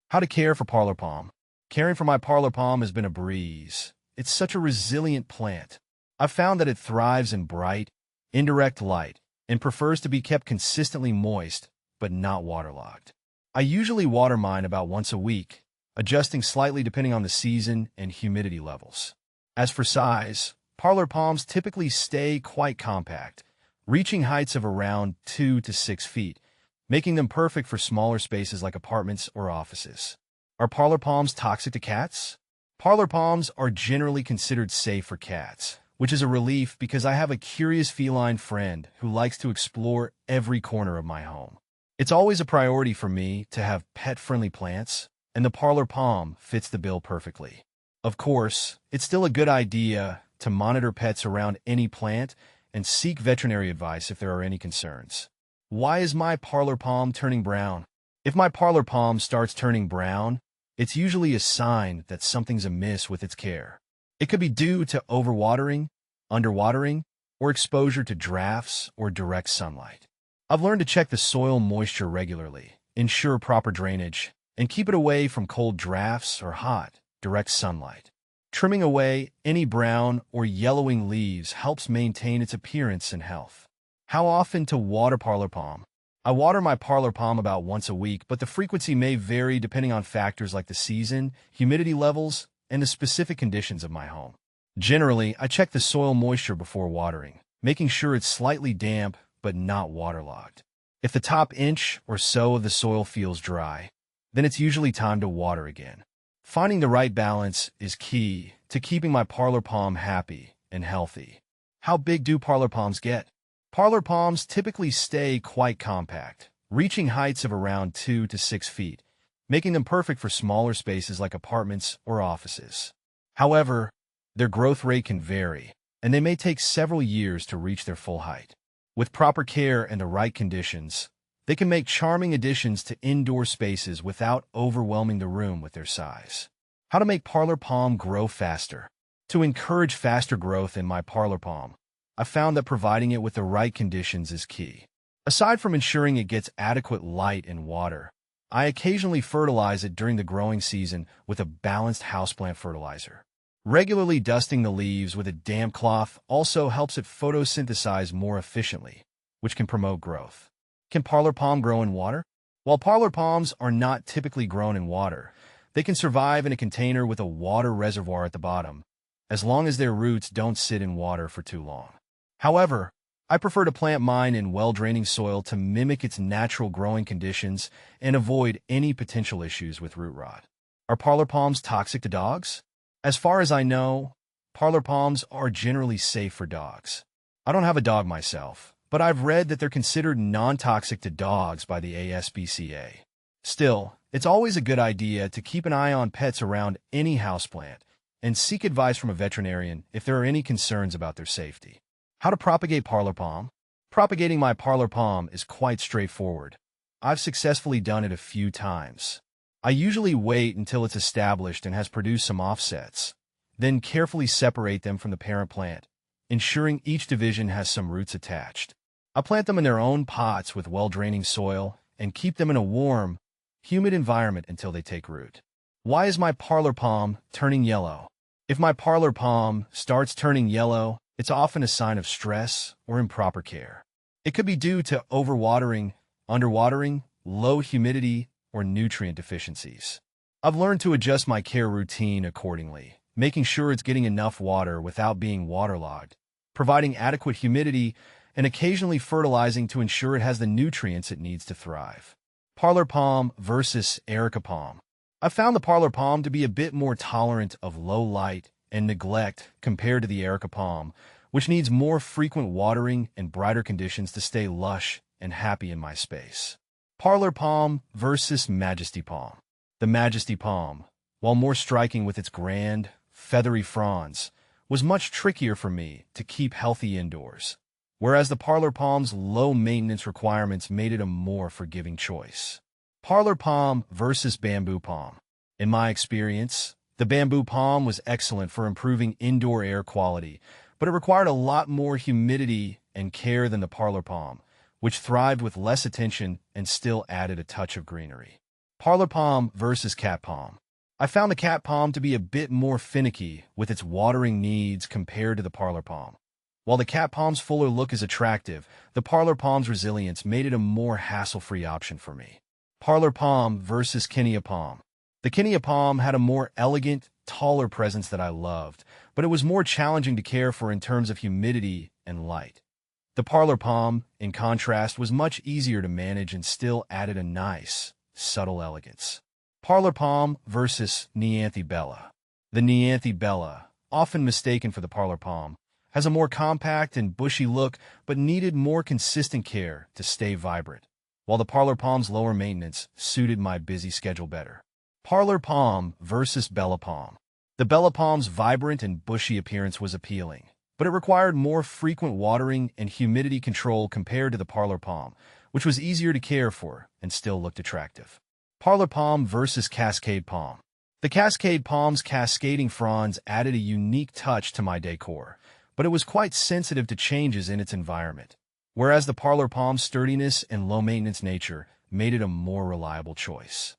How to care for parlor palm. Caring for my parlor palm has been a breeze. It's such a resilient plant. I've found that it thrives in bright, indirect light and prefers to be kept consistently moist, but not waterlogged. I usually water mine about once a week, adjusting slightly depending on the season and humidity levels. As for size, parlor palms typically stay quite compact, reaching heights of around 2 to 6 feet, making them perfect for smaller spaces like apartments or offices. Are parlor palms toxic to cats? Parlor palms are generally considered safe for cats, which is a relief because I have a curious feline friend who likes to explore every corner of my home. It's always a priority for me to have pet-friendly plants, and the parlor palm fits the bill perfectly. Of course, it's still a good idea to monitor pets around any plant and seek veterinary advice if there are any concerns. Why is my parlor palm turning brown? If my parlor palm starts turning brown, it's usually a sign that something's amiss with its care. It could be due to overwatering, underwatering, or exposure to drafts or direct sunlight. I've learned to check the soil moisture regularly, ensure proper drainage, and keep it away from cold drafts or hot, direct sunlight. Trimming away any brown or yellowing leaves helps maintain its appearance and health. How often to water parlor palm? I water my parlor palm about once a week, but the frequency may vary depending on factors like the season, humidity levels, and the specific conditions of my home. Generally, I check the soil moisture before watering, making sure it's slightly damp but not waterlogged. If the top inch or so of the soil feels dry, then it's usually time to water again. Finding the right balance is key to keeping my parlor palm happy and healthy. How big do parlor palms get? Parlor palms typically stay quite compact, reaching heights of around 2 to 6 feet, making them perfect for smaller spaces like apartments or offices. However, their growth rate can vary, and they may take several years to reach their full height. With proper care and the right conditions, they can make charming additions to indoor spaces without overwhelming the room with their size. How to make parlor palm grow faster? To encourage faster growth in my parlor palm, I found that providing it with the right conditions is key. Aside from ensuring it gets adequate light and water, I occasionally fertilize it during the growing season with a balanced houseplant fertilizer. Regularly dusting the leaves with a damp cloth also helps it photosynthesize more efficiently, which can promote growth. Can parlor palm grow in water? While parlor palms are not typically grown in water, they can survive in a container with a water reservoir at the bottom, as long as their roots don't sit in water for too long. However, I prefer to plant mine in well-draining soil to mimic its natural growing conditions and avoid any potential issues with root rot. Are parlor palms toxic to dogs? As far as I know, parlor palms are generally safe for dogs. I don't have a dog myself, but I've read that they're considered non-toxic to dogs by the ASPCA. Still, it's always a good idea to keep an eye on pets around any houseplant and seek advice from a veterinarian if there are any concerns about their safety. How to propagate parlor palm? Propagating my parlor palm is quite straightforward. I've successfully done it a few times. I usually wait until it's established and has produced some offsets, then carefully separate them from the parent plant, ensuring each division has some roots attached. I plant them in their own pots with well-draining soil and keep them in a warm, humid environment until they take root. Why is my parlor palm turning yellow? If my parlor palm starts turning yellow, it's often a sign of stress or improper care. It could be due to overwatering, underwatering, low humidity, or nutrient deficiencies. I've learned to adjust my care routine accordingly, making sure it's getting enough water without being waterlogged, providing adequate humidity, and occasionally fertilizing to ensure it has the nutrients it needs to thrive. Parlor palm versus Erica palm. I found the parlor palm to be a bit more tolerant of low light and neglect compared to the Erica palm, which needs more frequent watering and brighter conditions to stay lush and happy in my space. Parlor palm versus Majesty palm. The Majesty palm, while more striking with its grand, feathery fronds, was much trickier for me to keep healthy indoors, whereas the parlor palm's low maintenance requirements made it a more forgiving choice. Parlor palm versus bamboo palm. In my experience, the bamboo palm was excellent for improving indoor air quality, but it required a lot more humidity and care than the parlor palm, which thrived with less attention and still added a touch of greenery. Parlor palm versus cat palm. I found the cat palm to be a bit more finicky with its watering needs compared to the parlor palm. While the cat palm's fuller look is attractive, the parlor palm's resilience made it a more hassle-free option for me. Parlor palm versus Kenya palm. The Kenya palm had a more elegant, taller presence that I loved, but it was more challenging to care for in terms of humidity and light. The parlor palm, in contrast, was much easier to manage and still added a nice, subtle elegance. Parlor palm versus Bella. The Bella, often mistaken for the parlor palm, has a more compact and bushy look but needed more consistent care to stay vibrant, while the parlor palm's lower maintenance suited my busy schedule better. Parlor palm versus Bella palm. The Bella palm's vibrant and bushy appearance was appealing, but it required more frequent watering and humidity control compared to the parlor palm, which was easier to care for and still looked attractive. Parlor palm versus Cascade palm. The Cascade palm's cascading fronds added a unique touch to my decor, but it was quite sensitive to changes in its environment, whereas the parlor palm's sturdiness and low-maintenance nature made it a more reliable choice.